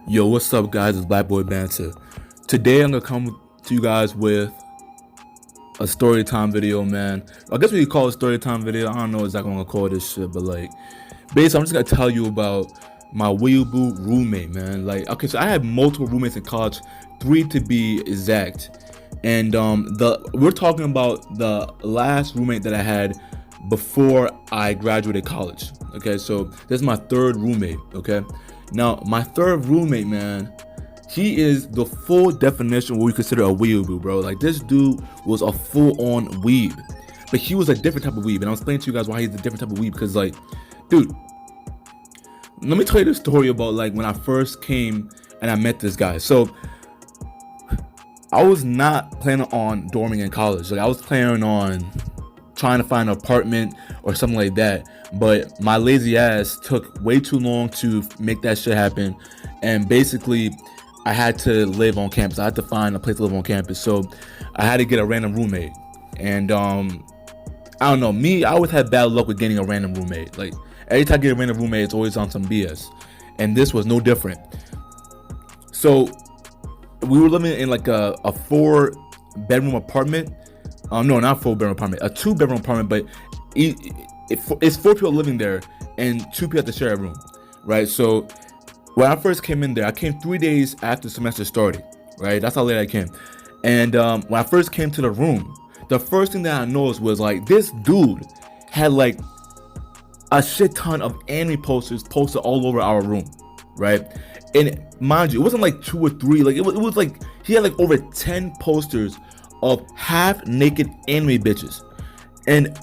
Yo, what's up, guys? It's Black Boy Banter. Today, I'm gonna come to you guys with a story time video, man. I guess we could call it a story time video. I don't know exactly what I'm gonna call this shit, but like, basically, I'm just gonna tell you about my Weaboo roommate, man. Like, okay, so I had multiple roommates in college, three to be exact, and we're talking about the last roommate that I had before I graduated college. Okay, so this is my third roommate. Okay, now my third roommate, man, he is the full definition of what we consider a weeaboo, bro. Like, this dude was a full-on weeb, but he was a different type of weeb, and I'll explain to you guys why he's a different type of weeb. Because, like, dude, let me tell you the story about like when I first came and I met this guy. So I was not planning on dorming in college. Like, I was planning on trying to find an apartment or something like that, but my lazy ass took way too long to make that shit happen, and basically I had to live on campus. I had to find a place to live on campus, so I had to get a random roommate. And I don't know, me, I always had bad luck with getting a random roommate. Like, every time I get a random roommate, it's always on some BS, and this was no different. So we were living in like a 4-bedroom apartment. No, not 4-bedroom apartment, a 2-bedroom apartment, but it's 4 people living there and 2 people have to share a room, right? So when I first came in there, I came 3 days after the semester started, right? That's how late I came. And when I first came to the room, the first thing that I noticed was like this dude had like a shit ton of anime posters posted all over our room, right? And mind you, it wasn't like 2 or 3, like it was like he had like over 10 posters of half naked anime bitches. And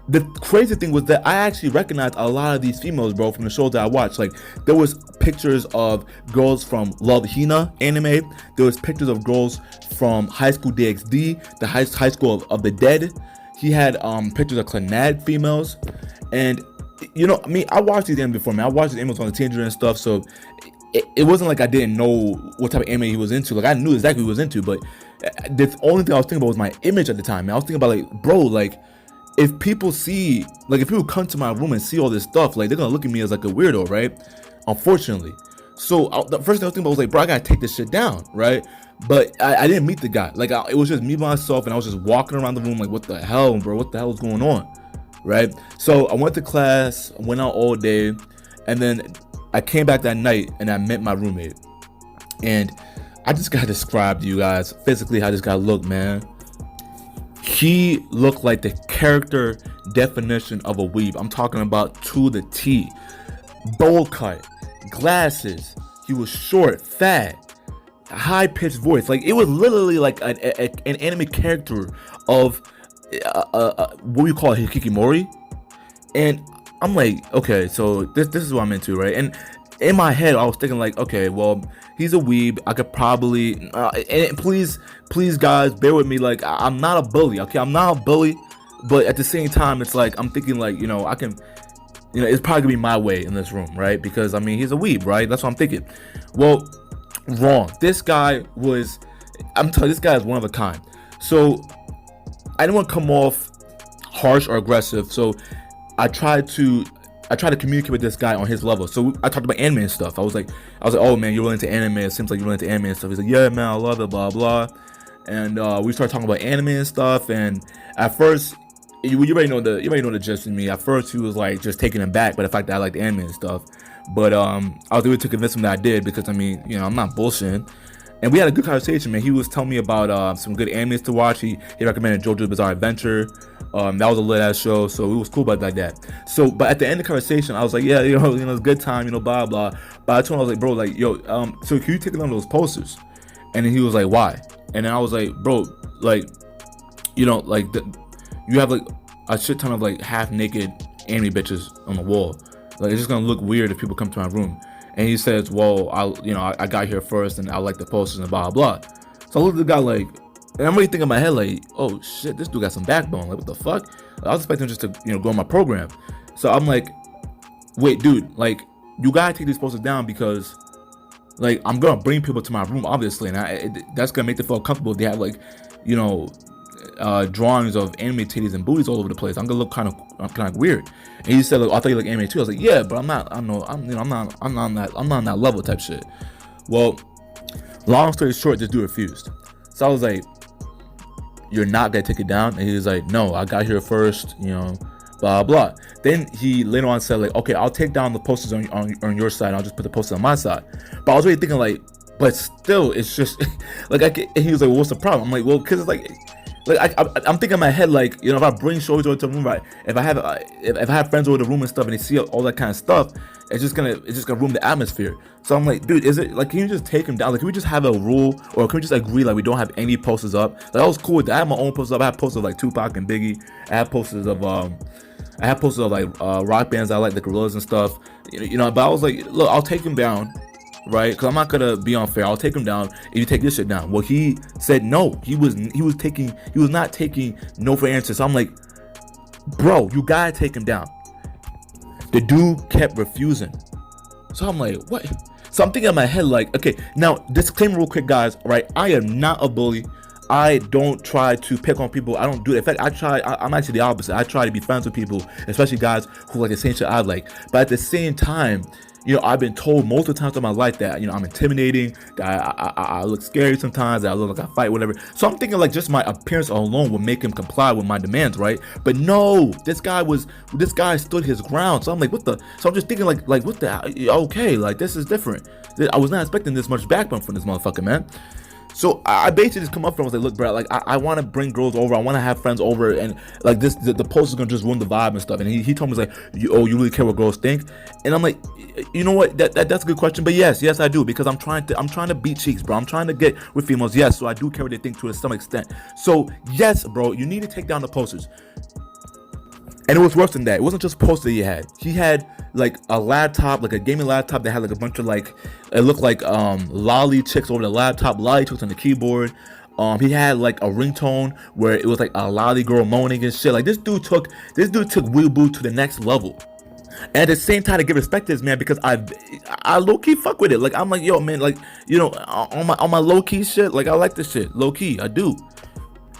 the crazy thing was that I actually recognized a lot of these females, bro, from the shows that I watched. Like, there was pictures of girls from Love Hina anime. There was pictures of girls from High School DxD, the high school of the dead. He had pictures of Clannad females. And you know, I mean, I watched these anime before, man. I watched these animes on the Teenager and stuff, so it wasn't like I didn't know what type of anime he was into. Like, I knew exactly what he was into, but the only thing I was thinking about was my image at the time, man. I was thinking about, like, bro, like, if people see, like, if people come to my room and see all this stuff, like, they're gonna look at me as like a weirdo, right? Unfortunately. So the first thing I was thinking about was like, bro, I gotta take this shit down, right? But I didn't meet the guy. Like, it was just me by myself, and I was just walking around the room like, what the hell, bro? What the hell is going on, right? So I went to class, I went out all day, and then I came back that night and I met my roommate. And I just gotta describe to you guys physically how this guy looked, man. He looked like the character definition of a weeb. I'm talking about to the T. Bowl cut, glasses. He was short, fat, high pitched voice. Like, it was literally like an anime character of what we call Hikikomori. And I'm like, okay, so this is what I'm into, right? And in my head, I was thinking like, okay, well, he's a weeb. I could probably, and please, guys, bear with me. Like, I'm not a bully, okay? I'm not a bully, but at the same time, it's like I'm thinking like, you know, I can, you know, it's probably gonna be my way in this room, right? Because I mean, he's a weeb, right? That's what I'm thinking. Well, wrong. This guy was, I'm telling you, this guy is one of a kind. So I didn't want to come off harsh or aggressive, so I tried to communicate with this guy on his level. So I talked about anime and stuff. I was like, oh man, you're really into anime. It seems like you're really into anime and stuff. He's like, yeah man, I love it, blah blah. And we started talking about anime and stuff. And at first, you already know the gist of me. At first, he was like just taken aback by the fact that I liked anime and stuff. But I was able to convince him that I did, because I mean, you know, I'm not bullshitting. And we had a good conversation, man. He was telling me about some good animes to watch. He recommended JoJo's Bizarre Adventure. That was a lit ass show, so it was cool about that. So, but at the end of the conversation, I was like, yeah, it's a good time, blah blah. But I told him, I was like, bro, like, yo, so can you take down those posters? And then he was like, why? And then I was like, bro, like, like you have like a shit ton of like half naked anime bitches on the wall. Like, it's just gonna look weird if people come to my room. And he says, well, I got here first and I like the posters and blah blah. So I looked at the guy like, and I'm really thinking in my head like, oh shit, this dude got some backbone. Like, what the fuck? I was expecting him just to go on my program. So I'm like, wait, dude, like, you gotta take these posters down, because like I'm gonna bring people to my room, obviously, and that's gonna make them feel comfortable if they have like, drawings of anime titties and booties all over the place. I'm gonna look kind of weird. And he said, like, I thought you like anime too. I was like, yeah, but I'm not on that level type shit. Well, long story short, this dude refused. So I was like, you're not gonna take it down? And he was like, no, I got here first, blah blah. Then he later on said like, okay, I'll take down the posters on your side. I'll just put the posters on my side. But I was really thinking like, but still, it's just like and he was like, well, what's the problem? I'm like, well, because it's like I'm thinking in my head like, if I bring shorties over to the room, right? If I have friends over the room and stuff, and they see all that kind of stuff, it's just gonna ruin the atmosphere. So I'm like, dude, is it like, can you just take him down? Like, can we just have a rule, or can we just agree like we don't have any posters up? Like, I was cool with that. I have my own posters up. I have posters of like Tupac and Biggie. I have posters of like rock bands I like, the Gorillaz and stuff. But I was like, look, I'll take him down, right? Because I'm not gonna be unfair. I'll take him down if you take this shit down. Well, he said no. He was not taking no for answers. So I'm like, bro, you gotta take him down. The dude kept refusing. So I'm like, what? So I'm thinking in my head like, okay, now disclaimer real quick, guys. Right, I am not a bully. I don't try to pick on people. I don't do it. In fact, I'm actually the opposite. I try to be friends with people, especially guys who like the same shit I like. But at the same time, I've been told multiple times in my life that, I'm intimidating, that I look scary sometimes, that I look like I fight, whatever. So I'm thinking like just my appearance alone would make him comply with my demands, right? But no, this guy stood his ground. So I'm like, so I'm just thinking like what the, okay, like this is different. I was not expecting this much backbone from this motherfucker, man. So I basically just come up from, I was like, look, bro, like I want to bring girls over, I want to have friends over, and like the post is gonna just ruin the vibe and stuff. And he told me, like, you really care what girls think? And I'm like, you know what, that's a good question, but yes I do, because I'm trying to beat cheeks, bro. I'm trying to get with females, yes, so I do care what they think to some extent. So yes, bro, you need to take down the posters. And it was worse than that. It wasn't just posters he had. He had like a laptop, like a gaming laptop that had like a bunch of like, it looked like lolly chicks over the laptop, lolly chicks on the keyboard. He had like a ringtone where it was like a lolly girl moaning and shit. Like this dude took Weaboo to the next level. And at the same time, to give respect to this man, because I low key fuck with it. Like I'm like, yo man, like on my low key shit, like I like this shit low key, I do.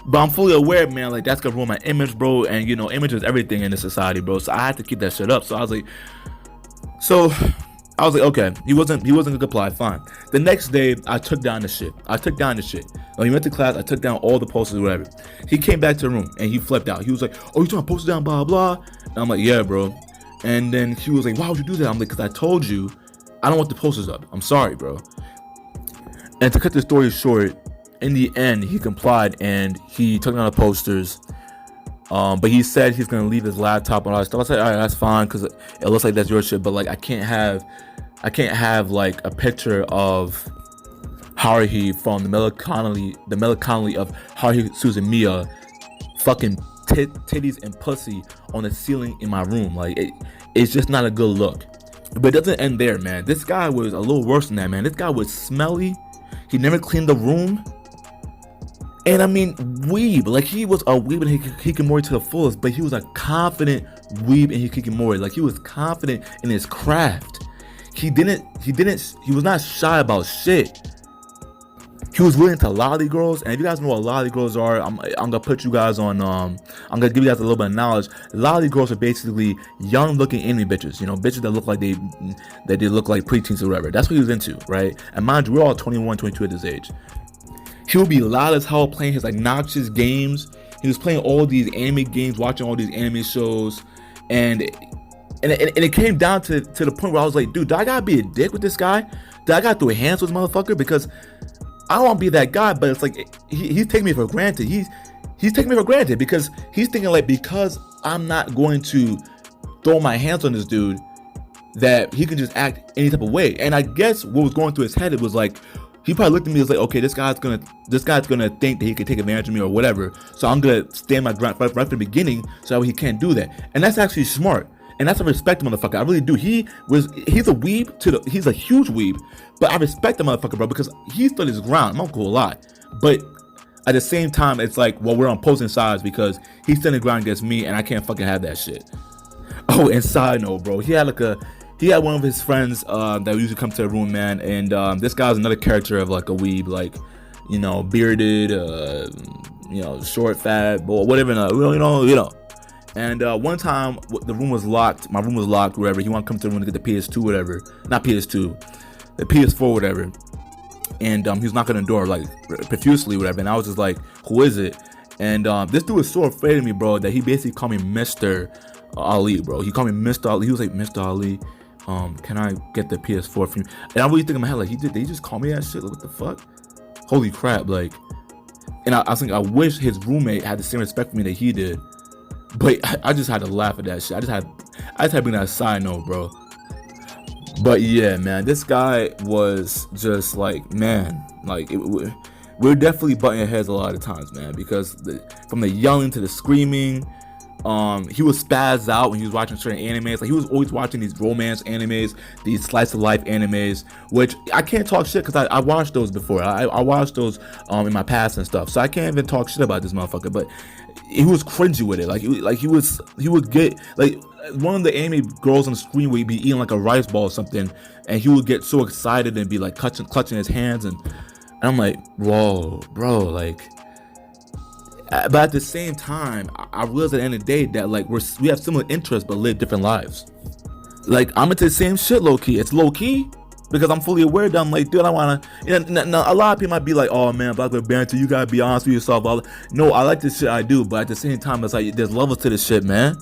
But I'm fully aware, man, like that's gonna ruin my image, bro. And image is everything in this society, bro. So I had to keep that shit up. So I was like, okay, he wasn't gonna comply, fine. The next day, I took down the shit. When he went to class, I took down all the posters, whatever. He came back to the room and he flipped out. He was like, oh, you trying to post it down, blah blah. And I'm like, yeah, bro. And then he was like, why would you do that? I'm like, because I told you, I don't want the posters up. I'm sorry, bro. And to cut the story short, in the end, he complied and he took down the posters. But he said he's gonna leave his laptop and all that stuff. I said, all right, that's fine, because it looks like that's your shit. But like, I can't have like a picture of Haruhi from the melancholy of Haruhi Suzumiya fucking titties and pussy on the ceiling in my room. Like it's just not a good look. But it doesn't end there, man. This guy was a little worse than that, man. This guy was smelly. He never cleaned the room. And I mean, weeb. Like he was a weeb and hikikomori to the fullest, but he was a confident weeb and hikikomori. Like he was confident in his craft. He was not shy about shit. He was really into lolly girls, and if you guys know what lolly girls are, I'm gonna put you guys on. I'm gonna give you guys a little bit of knowledge. Lolly girls are basically young-looking anime bitches. Bitches that look like they look like preteens or whatever. That's what he was into, right? And mind you, we're all 21, 22 at this age. He would be loud as hell playing his like noxious games. He was playing all these anime games, watching all these anime shows, and it came down to the point where I was like, dude, do I gotta be a dick with this guy? Do I gotta throw hands with this motherfucker? Because I don't want to be that guy, but it's like he's taking me for granted. He's taking me for granted because he's thinking like, because I'm not going to throw my hands on this dude, that he can just act any type of way. And I guess what was going through his head, it was like, he probably looked at me and was like, okay, this guy's gonna think that he can take advantage of me or whatever. So I'm gonna stand my ground right from the beginning, so he can't do that. And that's actually smart. And that's a respect motherfucker. I really do. He's a weeb he's a huge weeb, but I respect the motherfucker, bro, because he stood his ground. I'm not gonna lie. But at the same time, it's like, well, we're on opposing sides because he's standing ground against me and I can't fucking have that shit. Oh, and side note, bro, he had one of his friends that usually come to the room, man, and this guy's another character of like a weeb, like, bearded, short, fat, whatever, And one time, the room was locked. My room was locked, wherever. He wanted to come to the room to get the PS2, whatever. Not PS2, the PS4, whatever. and he was knocking on the door like profusely, whatever. And I was just like, "Who is it?" And this dude was so afraid of me, bro, that he basically called me Mr. Ali, bro. He called me Mr. Ali. He was like, "Mr. Ali, can I get the PS4 from you?" And I really think in my head, like, they just call me that shit? Like, what the fuck? Holy crap, like. And I was thinking, I wish his roommate had the same respect for me that he did. But I just had to laugh at that shit. I just had to bring that side note, bro. But yeah, man, this guy was just like, man, like we're definitely butting heads a lot of times, man, because from the yelling to the screaming, he would spaz out when he was watching certain animes. Like, he was always watching these romance animes, these slice of life animes, which I can't talk shit because I watched those before. I watched those in my past and stuff, so I can't even talk shit about this motherfucker. But he was cringy with it. He would get like one of the anime girls on the screen would be eating like a rice ball or something, and he would get so excited and be like clutching his hands, and I'm like, whoa, bro, like. But at the same time, I realized at the end of the day that like we have similar interests but live different lives. Like, I'm into the same shit low key. It's low key because I'm fully aware that I'm like, dude, I wanna. Now, a lot of people might be like, oh man, Black Boy Banter, you gotta be honest with yourself. No, I like this shit, I do, but at the same time, it's like there's levels to this shit, man.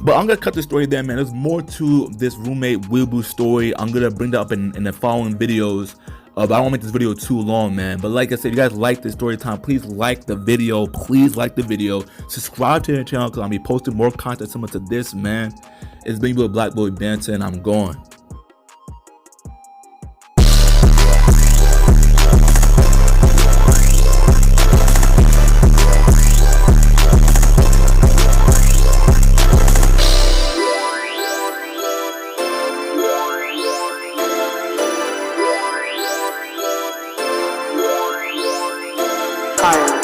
But I'm gonna cut the story there, man. There's more to this roommate Weaboo story. I'm gonna bring that up in the following videos. But I won't make this video too long, man. But like I said, if you guys like this story time, please like the video. Please like the video. Subscribe to the channel because I'll be posting more content similar to this, man. It's been with Black Boy Banter, and I'm going. Fire.